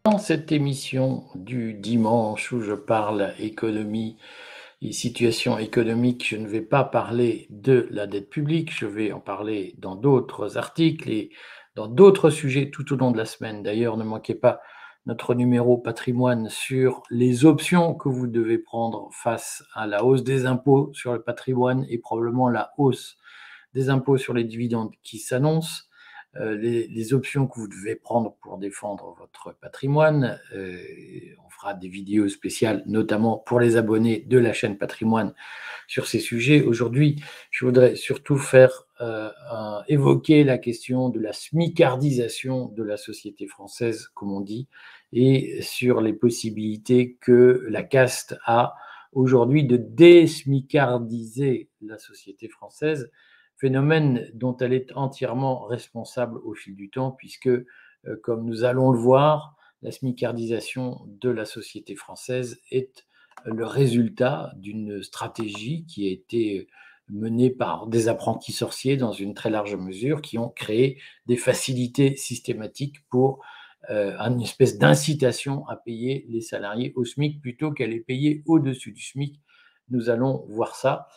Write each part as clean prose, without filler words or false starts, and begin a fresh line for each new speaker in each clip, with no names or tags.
Dans cette émission du dimanche où je parle économie et situation économique, je ne vais pas parler de la dette publique, je vais en parler dans d'autres articles et dans d'autres sujets tout au long de la semaine. D'ailleurs, ne manquez pas notre numéro patrimoine sur les options que vous devez prendre face à la hausse des impôts sur le patrimoine et probablement la hausse des impôts sur les dividendes qui s'annoncent, les options que vous devez prendre pour défendre votre patrimoine. On fera des vidéos spéciales, notamment pour les abonnés de la chaîne Patrimoine sur ces sujets. Aujourd'hui, je voudrais surtout évoquer la question de la smicardisation de la société française, comme on dit, et sur les possibilités que la caste a aujourd'hui de désmicardiser la société française, phénomène dont elle est entièrement responsable au fil du temps, puisque, comme nous allons le voir, la smicardisation de la société française est le résultat d'une stratégie qui a été menée par des apprentis sorciers dans une très large mesure, qui ont créé des facilités systématiques pour une espèce d'incitation à payer les salariés au SMIC plutôt qu'à les payer au-dessus du SMIC. Nous allons voir ça.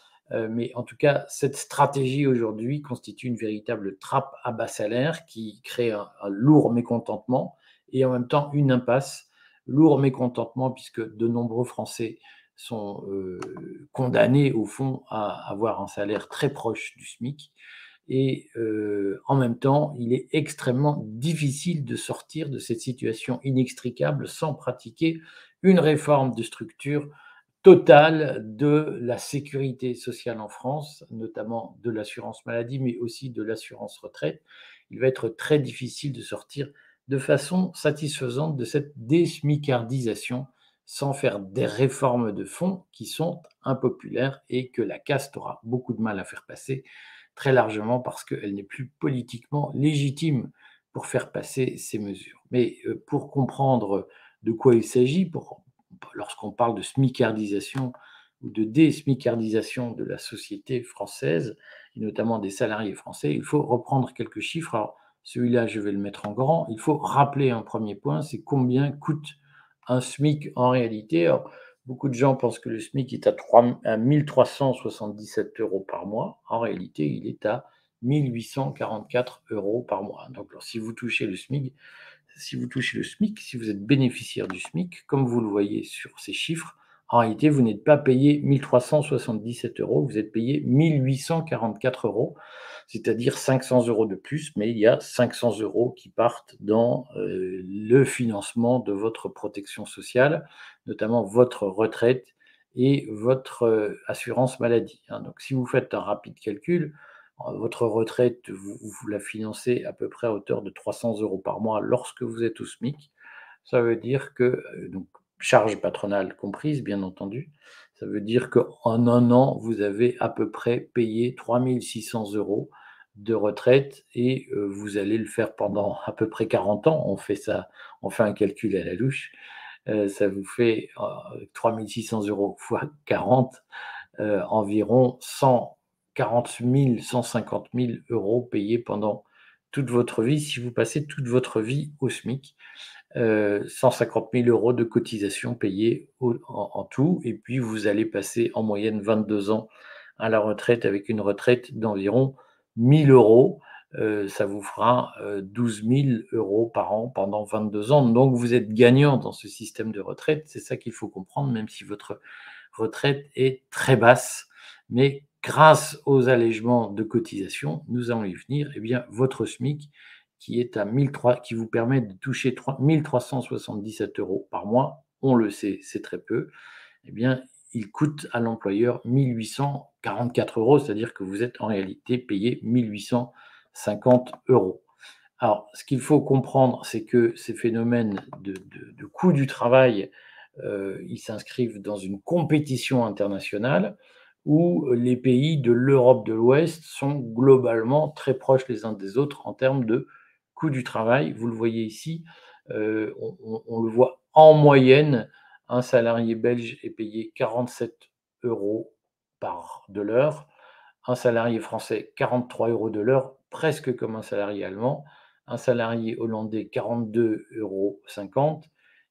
Mais en tout cas, cette stratégie aujourd'hui constitue une véritable trappe à bas salaire qui crée un lourd mécontentement et en même temps une impasse. Lourd mécontentement puisque de nombreux Français sont condamnés au fond à avoir un salaire très proche du SMIC. Et en même temps, il est extrêmement difficile de sortir de cette situation inextricable sans pratiquer une réforme de structure totale de la sécurité sociale en France, notamment de l'assurance maladie, mais aussi de l'assurance retraite. Il va être très difficile de sortir de façon satisfaisante de cette désmicardisation sans faire des réformes de fond qui sont impopulaires et que la caste aura beaucoup de mal à faire passer, très largement parce qu'elle n'est plus politiquement légitime pour faire passer ces mesures. Mais pour comprendre de quoi il s'agit, lorsqu'on parle de smicardisation ou de désmicardisation de la société française, et notamment des salariés français, il faut reprendre quelques chiffres. Alors, celui-là, je vais le mettre en grand. Il faut rappeler un premier point, c'est combien coûte un SMIC en réalité. Alors, beaucoup de gens pensent que le SMIC est à 1377 euros par mois. En réalité, il est à 1844 euros par mois. Donc, alors, si vous touchez le SMIC, si vous êtes bénéficiaire du SMIC, comme vous le voyez sur ces chiffres, en réalité, vous n'êtes pas payé 1377 euros, vous êtes payé 1844 euros, c'est-à-dire 500 euros de plus, mais il y a 500 euros qui partent dans le financement de votre protection sociale, notamment votre retraite et votre assurance maladie. Hein. Donc, si vous faites un rapide calcul, votre retraite, vous la financez à peu près à hauteur de 300 euros par mois lorsque vous êtes au SMIC. Ça veut dire que, donc charges patronales comprises, bien entendu, ça veut dire qu'en un an, vous avez à peu près payé 3 600 euros de retraite et vous allez le faire pendant à peu près 40 ans. On fait un calcul à la louche. Ça vous fait 3 600 euros fois 40, environ 140 000, 150 000 euros payés pendant toute votre vie si vous passez toute votre vie au SMIC. 150 000 euros de cotisation payées en tout, et puis vous allez passer en moyenne 22 ans à la retraite avec une retraite d'environ 1 000 euros. Ça vous fera 12 000 euros par an pendant 22 ans. Donc vous êtes gagnant dans ce système de retraite. C'est ça qu'il faut comprendre, même si votre retraite est très basse. Mais grâce aux allègements de cotisation, nous allons y venir, eh bien, votre SMIC, qui est à 1003, qui vous permet de toucher 1377 euros par mois, on le sait, c'est très peu, eh bien, il coûte à l'employeur 1844 euros, c'est-à-dire que vous êtes en réalité payé 1850 euros. Alors, ce qu'il faut comprendre, c'est que ces phénomènes de coût du travail, ils s'inscrivent dans une compétition internationale où les pays de l'Europe de l'Ouest sont globalement très proches les uns des autres en termes de coût du travail. Vous le voyez ici, on le voit en moyenne, un salarié belge est payé 47 euros de l'heure, un salarié français 43 euros de l'heure, presque comme un salarié allemand, un salarié hollandais 42,50 euros,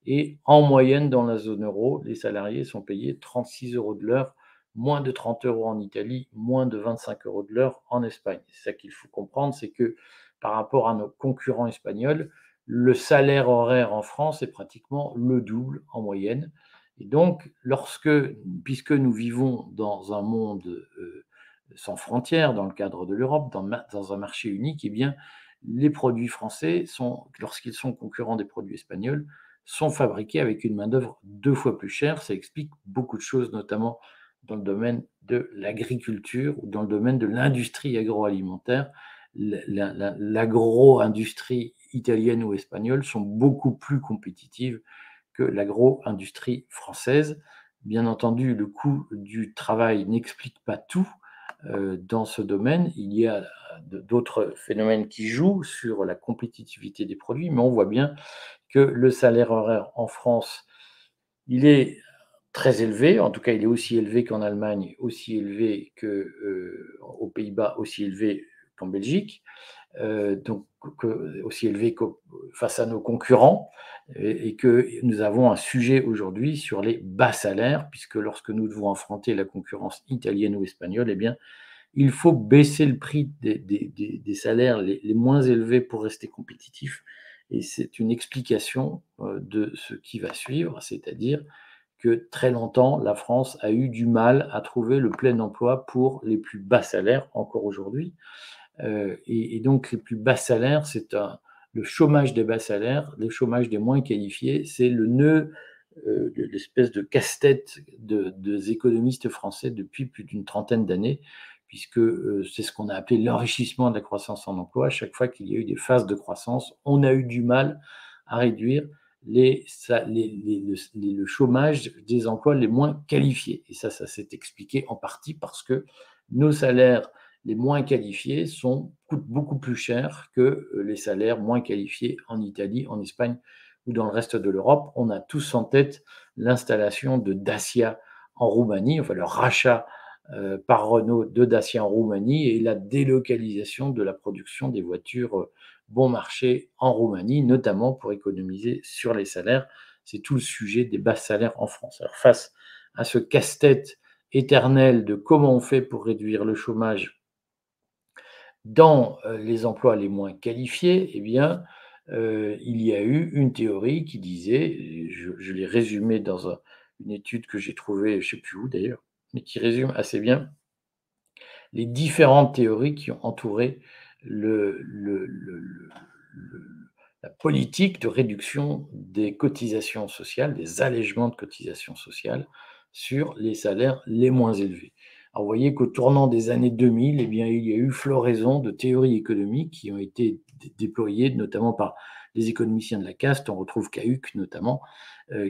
Et en moyenne, dans la zone euro, les salariés sont payés 36 euros de l'heure, moins de 30 euros en Italie, moins de 25 euros de l'heure en Espagne. C'est ça qu'il faut comprendre, c'est que par rapport à nos concurrents espagnols, le salaire horaire en France est pratiquement le double en moyenne. Et donc, puisque nous vivons dans un monde sans frontières, dans le cadre de l'Europe, dans un marché unique, eh bien, les produits français, lorsqu'ils sont concurrents des produits espagnols, sont fabriqués avec une main-d'œuvre 2 fois plus chère. Ça explique beaucoup de choses, notamment dans le domaine de l'agriculture ou dans le domaine de l'industrie agroalimentaire. L'agro-industrie italienne ou espagnole sont beaucoup plus compétitives que l'agro-industrie française. Bien entendu, le coût du travail n'explique pas tout dans ce domaine. Il y a d'autres phénomènes qui jouent sur la compétitivité des produits, mais on voit bien que le salaire horaire en France, il est très élevé. En tout cas, il est aussi élevé qu'en Allemagne, aussi élevé qu'aux Pays-Bas, aussi élevé qu'en Belgique, donc aussi élevé face à nos concurrents, et que nous avons un sujet aujourd'hui sur les bas salaires, puisque lorsque nous devons affronter la concurrence italienne ou espagnole, eh bien, il faut baisser le prix des salaires les moins élevés pour rester compétitif. Et c'est une explication de ce qui va suivre, c'est-à-dire que très longtemps, la France a eu du mal à trouver le plein emploi pour les plus bas salaires, encore aujourd'hui. Et donc, les plus bas salaires, le chômage des bas salaires, le chômage des moins qualifiés, c'est le nœud, l'espèce de casse-tête des économistes français depuis plus d'une trentaine d'années, puisque c'est ce qu'on a appelé l'enrichissement de la croissance en emploi. Chaque fois qu'il y a eu des phases de croissance, on a eu du mal à réduire le chômage des emplois les moins qualifiés. Et ça s'est expliqué en partie parce que nos salaires les moins qualifiés coûtent beaucoup plus cher que les salaires moins qualifiés en Italie, en Espagne ou dans le reste de l'Europe. On a tous en tête l'installation de Dacia en Roumanie, enfin le rachat par Renault de Dacia en Roumanie et la délocalisation de la production des voitures bon marché en Roumanie, notamment pour économiser sur les salaires. C'est tout le sujet des bas salaires en France. Alors face à ce casse-tête éternel de comment on fait pour réduire le chômage dans les emplois les moins qualifiés, eh bien, il y a eu une théorie qui disait, et je l'ai résumée dans une étude que j'ai trouvée, je ne sais plus où d'ailleurs, mais qui résume assez bien les différentes théories qui ont entouré la politique de réduction des cotisations sociales, des allègements de cotisations sociales sur les salaires les moins élevés. Alors, vous voyez qu'au tournant des années 2000, eh bien, il y a eu floraison de théories économiques qui ont été déployées, notamment par les économiciens de la caste. On retrouve Cahuc notamment,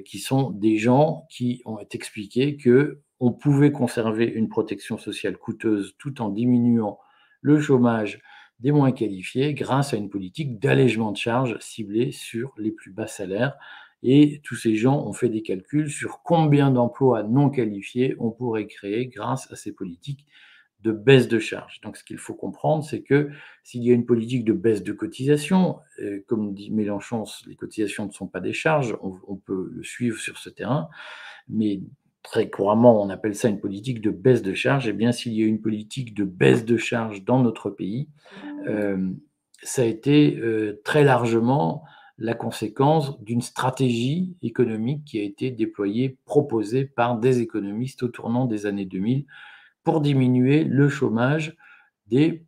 qui sont des gens qui ont expliqué qu'on pouvait conserver une protection sociale coûteuse tout en diminuant le chômage des moins qualifiés grâce à une politique d'allègement de charges ciblée sur les plus bas salaires. Et tous ces gens ont fait des calculs sur combien d'emplois non qualifiés on pourrait créer grâce à ces politiques de baisse de charges. Donc, ce qu'il faut comprendre, c'est que s'il y a une politique de baisse de cotisation, comme dit Mélenchon, les cotisations ne sont pas des charges, on peut le suivre sur ce terrain, mais très couramment, on appelle ça une politique de baisse de charges. Eh bien, s'il y a une politique de baisse de charges dans notre pays, ça a été très largement la conséquence d'une stratégie économique qui a été déployée, proposée par des économistes au tournant des années 2000 pour diminuer le chômage des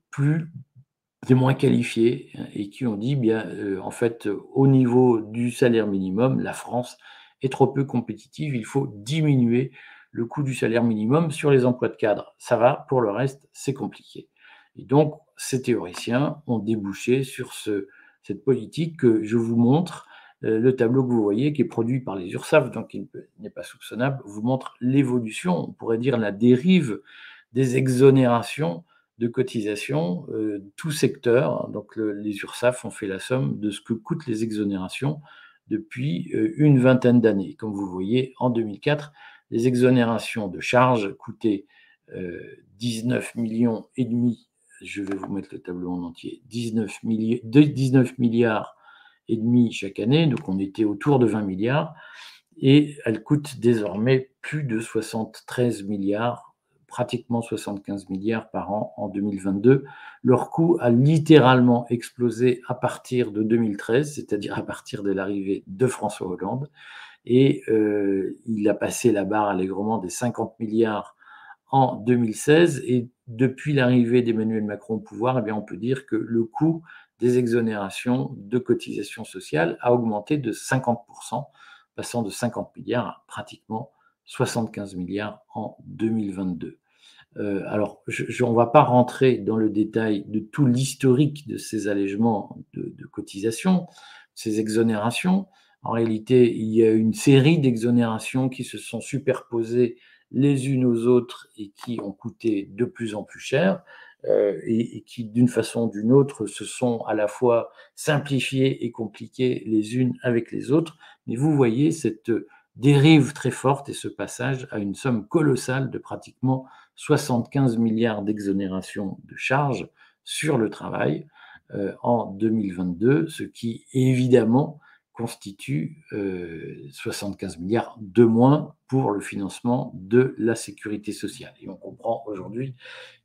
moins qualifiés, hein, et qui ont dit bien, en fait, au niveau du salaire minimum, la France est trop peu compétitive, il faut diminuer le coût du salaire minimum sur les emplois de cadre. Ça va, pour le reste, c'est compliqué. Et donc, ces théoriciens ont débouché sur cette politique que je vous montre. Le tableau que vous voyez, qui est produit par les URSSAF, donc il n'est pas soupçonnable, vous montre l'évolution, on pourrait dire la dérive des exonérations de cotisations, tout secteur. Donc les URSSAF ont fait la somme de ce que coûtent les exonérations depuis une vingtaine d'années. Comme vous voyez, en 2004, les exonérations de charges coûtaient 19 millions et demi, je vais vous mettre le tableau en entier, 19 milliards et demi chaque année, donc on était autour de 20 milliards, et elle coûte désormais plus de 73 milliards, pratiquement 75 milliards par an en 2022. Leur coût a littéralement explosé à partir de 2013, c'est-à-dire à partir de l'arrivée de François Hollande, et il a passé la barre allègrement des 50 milliards en 2016, et depuis l'arrivée d'Emmanuel Macron au pouvoir, eh bien, on peut dire que le coût des exonérations de cotisations sociales a augmenté de 50%, passant de 50 milliards à pratiquement 75 milliards en 2022. Alors, on ne va pas rentrer dans le détail de tout l'historique de ces allègements de cotisations, ces exonérations. En réalité, il y a une série d'exonérations qui se sont superposées les unes aux autres et qui ont coûté de plus en plus cher, et qui, d'une façon ou d'une autre, se sont à la fois simplifiées et compliquées les unes avec les autres. Mais vous voyez cette dérive très forte et ce passage à une somme colossale de pratiquement 75 milliards d'exonération de charges sur le travail en 2022, ce qui évidemment constitue 75 milliards de moins pour le financement de la sécurité sociale. Et on comprend aujourd'hui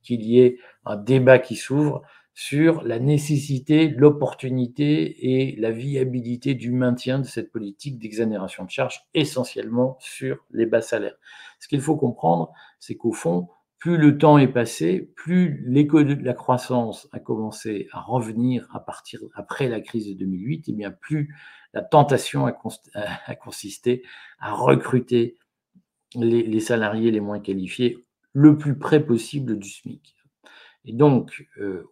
qu'il y ait un débat qui s'ouvre sur la nécessité, l'opportunité et la viabilité du maintien de cette politique d'exonération de charges, essentiellement sur les bas salaires. Ce qu'il faut comprendre, c'est qu'au fond, plus le temps est passé, plus la croissance a commencé à revenir à partir après la crise de 2008, et bien plus la tentation a consisté à recruter les salariés les moins qualifiés le plus près possible du SMIC. Et donc,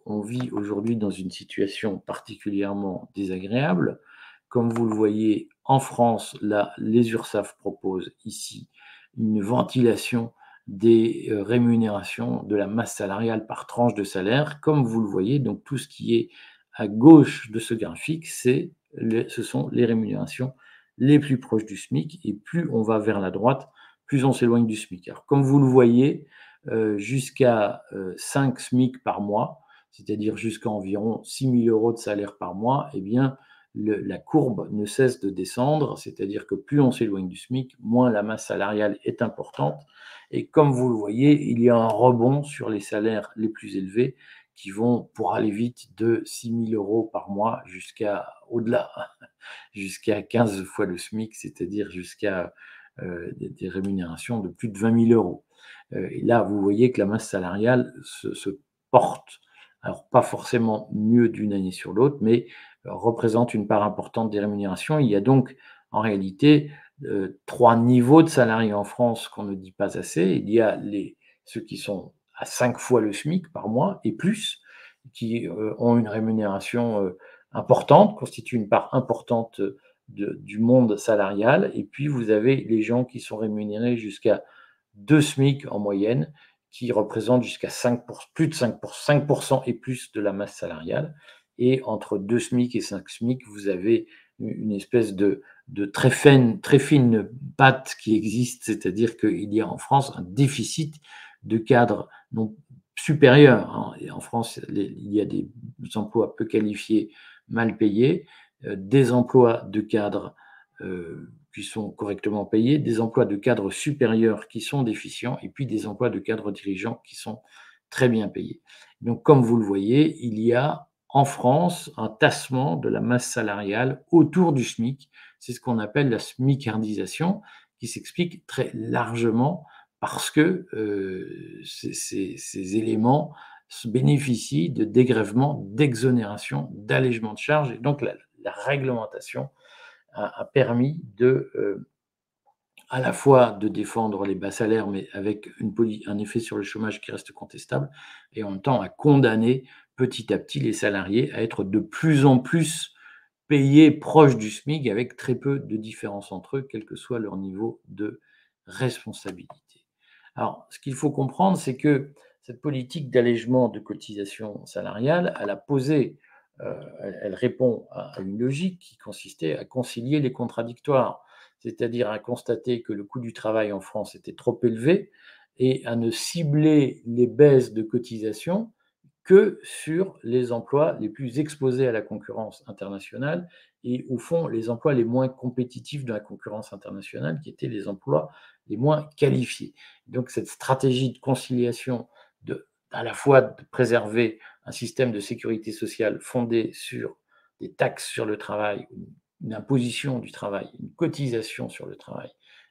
on vit aujourd'hui dans une situation particulièrement désagréable. Comme vous le voyez, en France, là, les URSSAF proposent ici une ventilation des rémunérations de la masse salariale par tranche de salaire. Comme vous le voyez, donc tout ce qui est à gauche de ce graphique, ce sont les rémunérations les plus proches du SMIC. Et plus on va vers la droite, plus on s'éloigne du SMIC. Alors, comme vous le voyez, jusqu'à 5 SMIC par mois, c'est-à-dire jusqu'à environ 6 000 euros de salaire par mois, eh bien, la courbe ne cesse de descendre, c'est-à-dire que plus on s'éloigne du SMIC, moins la masse salariale est importante. Et comme vous le voyez, il y a un rebond sur les salaires les plus élevés qui vont, pour aller vite, de 6 000 euros par mois jusqu'à au-delà, jusqu'à 15 fois le SMIC, c'est-à-dire jusqu'à des rémunérations de plus de 20 000 euros. Et là, vous voyez que la masse salariale se porte, alors pas forcément mieux d'une année sur l'autre, mais représente une part importante des rémunérations. Il y a donc en réalité 3 niveaux de salariés en France qu'on ne dit pas assez. Il y a ceux qui sont à 5 fois le SMIC par mois et plus, qui ont une rémunération importante, constituent une part importante du monde salarial. Et puis, vous avez les gens qui sont rémunérés jusqu'à 2 SMIC en moyenne, qui représentent jusqu'à plus de 5% et plus de la masse salariale. Et entre 2 SMIC et 5 SMIC, vous avez une espèce de très fine patte qui existe, c'est-à-dire qu'il y a en France un déficit de cadres non supérieur, hein. Et en France, il y a des emplois peu qualifiés, mal payés, des emplois de cadres qui sont correctement payés, des emplois de cadres supérieurs qui sont déficients, et puis des emplois de cadres dirigeants qui sont très bien payés. Donc, comme vous le voyez, il y a en France un tassement de la masse salariale autour du SMIC. C'est ce qu'on appelle la smicardisation, qui s'explique très largement parce que ces éléments bénéficient de dégrèvements, d'exonérations, d'allègements de charges, et donc la réglementation a permis à la fois de défendre les bas salaires, mais avec un effet sur le chômage qui reste contestable, et en même temps à condamner petit à petit les salariés à être de plus en plus payés proches du SMIC, avec très peu de différence entre eux, quel que soit leur niveau de responsabilité. Alors, ce qu'il faut comprendre, c'est que cette politique d'allègement de cotisations salariales, elle répond à une logique qui consistait à concilier les contradictoires, c'est-à-dire à constater que le coût du travail en France était trop élevé et à ne cibler les baisses de cotisations que sur les emplois les plus exposés à la concurrence internationale et au fond les emplois les moins compétitifs de la concurrence internationale, qui étaient les emplois les moins qualifiés. Donc cette stratégie de conciliation, à la fois de préserver un système de sécurité sociale fondé sur des taxes sur le travail, une imposition du travail, une cotisation sur le travail,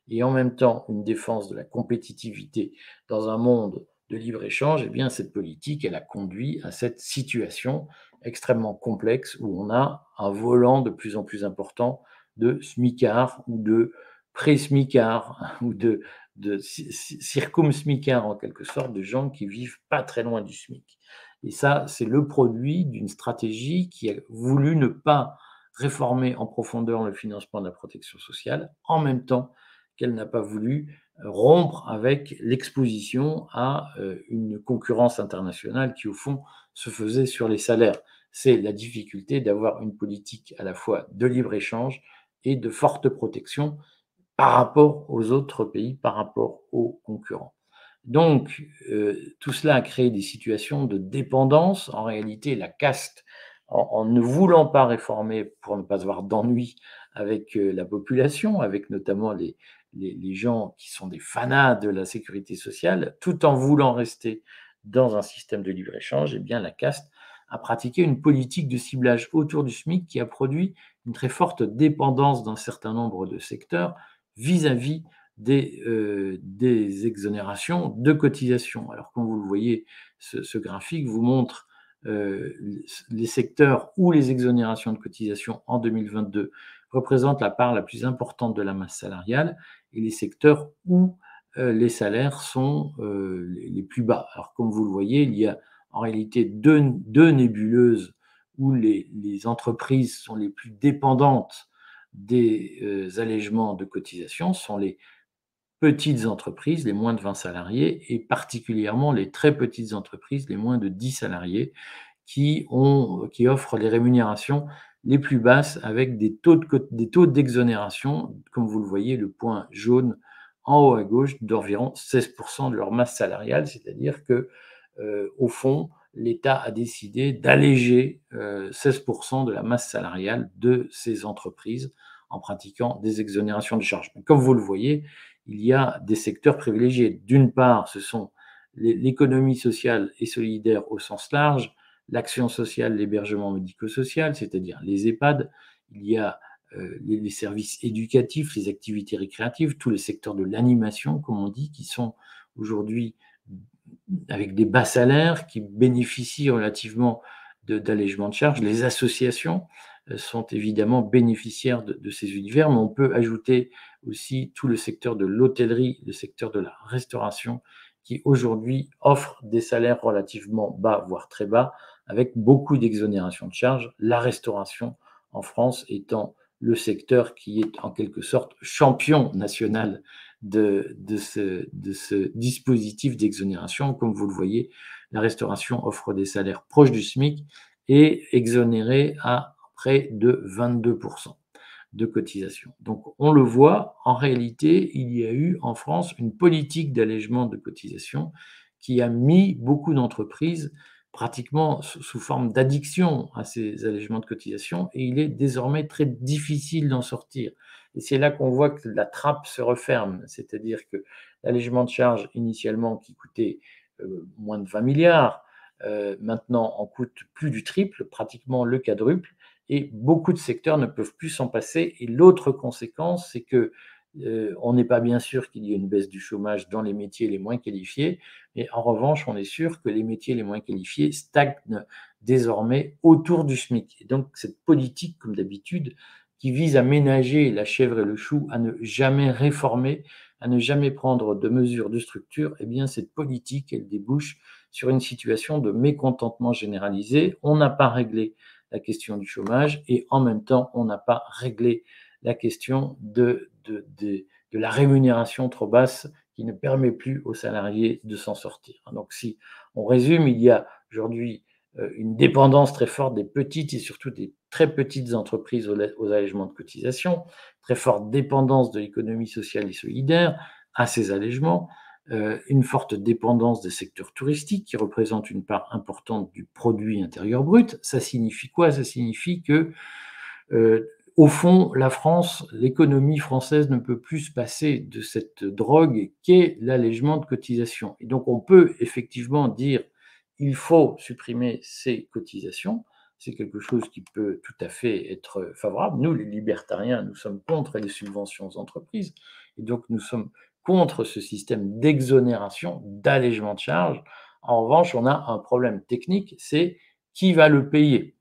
et en même temps une défense de la compétitivité dans un monde de libre-échange, eh bien cette politique, elle a conduit à cette situation extrêmement complexe où on a un volant de plus en plus important de smicards ou de pré-smicards ou de circum-smicards en quelque sorte, de gens qui vivent pas très loin du SMIC. Et ça, c'est le produit d'une stratégie qui a voulu ne pas réformer en profondeur le financement de la protection sociale, en même temps qu'elle n'a pas voulu rompre avec l'exposition à une concurrence internationale qui, au fond, se faisait sur les salaires. C'est la difficulté d'avoir une politique à la fois de libre-échange et de forte protection par rapport aux autres pays, par rapport aux concurrents. Donc, tout cela a créé des situations de dépendance. En réalité, la caste, en ne voulant pas réformer pour ne pas avoir d'ennui avec la population, avec notamment les gens qui sont des fanas de la sécurité sociale, tout en voulant rester dans un système de libre-échange, eh bien, la caste a pratiqué une politique de ciblage autour du SMIC qui a produit une très forte dépendance d'un certain nombre de secteurs vis-à-vis des exonérations de cotisations. Alors, comme vous le voyez, ce graphique vous montre les secteurs où les exonérations de cotisations en 2022 représentent la part la plus importante de la masse salariale et les secteurs où les salaires sont les plus bas. Alors, comme vous le voyez, il y a en réalité deux nébuleuses où les entreprises sont les plus dépendantes des allègements de cotisations, sont les petites entreprises, les moins de 20 salariés, et particulièrement les très petites entreprises, les moins de 10 salariés, qui offrent les rémunérations les plus basses avec des taux d'exonération, comme vous le voyez, le point jaune en haut à gauche, d'environ 16% de leur masse salariale, c'est-à-dire que, au fond, l'État a décidé d'alléger 16% de la masse salariale de ces entreprises en pratiquant des exonérations de charges. Comme vous le voyez, il y a des secteurs privilégiés. D'une part, ce sont l'économie sociale et solidaire au sens large, l'action sociale, l'hébergement médico-social, c'est-à-dire les EHPAD, il y a les services éducatifs, les activités récréatives, tous les secteurs de l'animation, comme on dit, qui sont aujourd'hui avec des bas salaires, qui bénéficient relativement d'allègements de charges. Les associations sont évidemment bénéficiaires de ces univers, mais on peut ajouter aussi tout le secteur de l'hôtellerie, le secteur de la restauration, qui aujourd'hui offre des salaires relativement bas, voire très bas, avec beaucoup d'exonérations de charges. La restauration en France étant le secteur qui est en quelque sorte champion national de ce dispositif d'exonération. Comme vous le voyez, la restauration offre des salaires proches du SMIC et exonérée à près de 22% de cotisation. Donc on le voit, en réalité, il y a eu en France une politique d'allègement de cotisation qui a mis beaucoup d'entreprises pratiquement sous forme d'addiction à ces allègements de cotisation, et il est désormais très difficile d'en sortir. Et c'est là qu'on voit que la trappe se referme, c'est-à-dire que l'allègement de charges initialement qui coûtait moins de 20 milliards, maintenant en coûte plus du triple, pratiquement le quadruple, et beaucoup de secteurs ne peuvent plus s'en passer. Et l'autre conséquence, c'est que on n'est pas bien sûr qu'il y ait une baisse du chômage dans les métiers les moins qualifiés, mais en revanche, on est sûr que les métiers les moins qualifiés stagnent désormais autour du SMIC. Et donc, cette politique, comme d'habitude, qui vise à ménager la chèvre et le chou, à ne jamais réformer, à ne jamais prendre de mesures de structure, eh bien, cette politique, elle débouche sur une situation de mécontentement généralisé. On n'a pas réglé la question du chômage et en même temps, on n'a pas réglé la question de la rémunération trop basse qui ne permet plus aux salariés de s'en sortir. Donc, si on résume, il y a aujourd'hui une dépendance très forte des petites et surtout des très petites entreprises aux allègements de cotisation, très forte dépendance de l'économie sociale et solidaire à ces allègements, une forte dépendance des secteurs touristiques qui représentent une part importante du produit intérieur brut. Ça signifie quoi? Ça signifie que au fond, la France, l'économie française ne peut plus se passer de cette drogue qu'est l'allègement de cotisations. Et donc, on peut effectivement dire il faut supprimer ces cotisations. C'est quelque chose qui peut tout à fait être favorable. Nous, les libertariens, nous sommes contre les subventions aux entreprises. Et donc, nous sommes contre ce système d'exonération, d'allègement de charges. En revanche, on a un problème technique, c'est qui va le payer?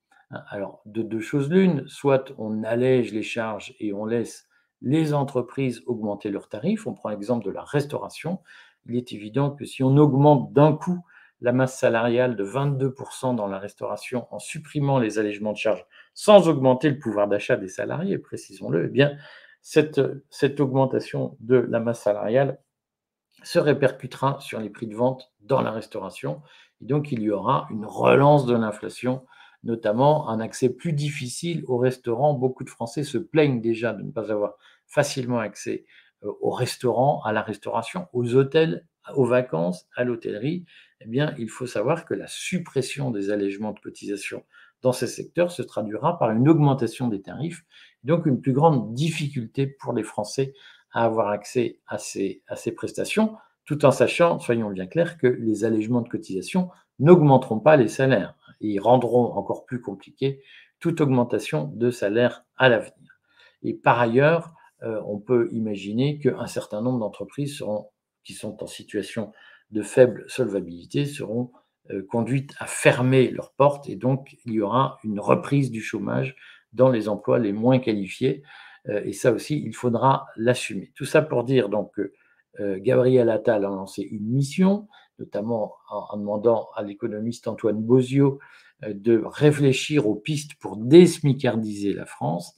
Alors, de deux choses l'une, soit on allège les charges et on laisse les entreprises augmenter leurs tarifs. On prend l'exemple de la restauration. Il est évident que si on augmente d'un coup la masse salariale de 22% dans la restauration en supprimant les allègements de charges sans augmenter le pouvoir d'achat des salariés, précisons-le, eh bien, cette augmentation de la masse salariale se répercutera sur les prix de vente dans la restauration. Et donc, il y aura une relance de l'inflation, notamment un accès plus difficile au restaurant. Beaucoup de Français se plaignent déjà de ne pas avoir facilement accès au restaurant, à la restauration, aux hôtels, aux vacances, à l'hôtellerie. Eh bien, il faut savoir que la suppression des allègements de cotisations dans ces secteurs se traduira par une augmentation des tarifs, donc une plus grande difficulté pour les Français à avoir accès à ces prestations, tout en sachant, soyons bien clairs, que les allègements de cotisations n'augmenteront pas les salaires et rendront encore plus compliqué toute augmentation de salaire à l'avenir. Et par ailleurs, on peut imaginer qu'un certain nombre d'entreprises qui sont en situation de faible solvabilité seront conduites à fermer leurs portes et donc il y aura une reprise du chômage dans les emplois les moins qualifiés. Et ça aussi, il faudra l'assumer. Tout ça pour dire donc que Gabriel Attal a lancé une mission, notamment en demandant à l'économiste Antoine Bozio de réfléchir aux pistes pour désmicardiser la France,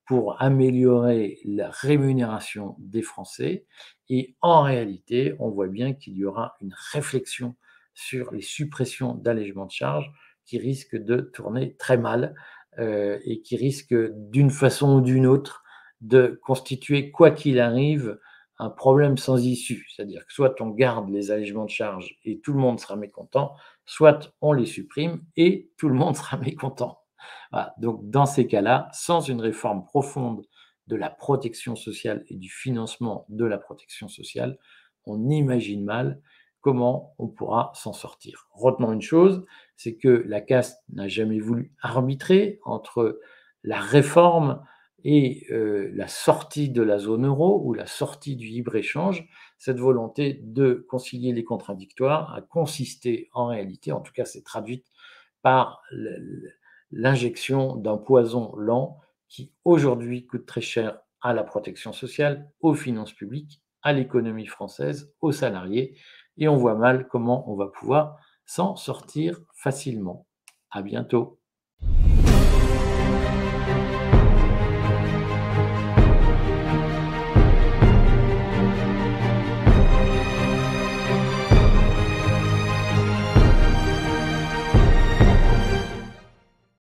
pour améliorer la rémunération des Français. Et en réalité, on voit bien qu'il y aura une réflexion sur les suppressions d'allègements de charges qui risquent de tourner très mal et qui risquent d'une façon ou d'une autre de constituer, quoi qu'il arrive, un problème sans issue. C'est-à-dire que soit on garde les allègements de charges et tout le monde sera mécontent, soit on les supprime et tout le monde sera mécontent. Voilà. Donc, dans ces cas-là, sans une réforme profonde de la protection sociale et du financement de la protection sociale, on imagine mal comment on pourra s'en sortir. Retenons une chose, c'est que la caste n'a jamais voulu arbitrer entre la réforme et la sortie de la zone euro ou la sortie du libre-échange. Cette volonté de concilier les contradictoires a consisté en réalité, en tout cas c'est traduite par l'injection d'un poison lent qui aujourd'hui coûte très cher à la protection sociale, aux finances publiques, à l'économie française, aux salariés, et on voit mal comment on va pouvoir s'en sortir facilement. À bientôt.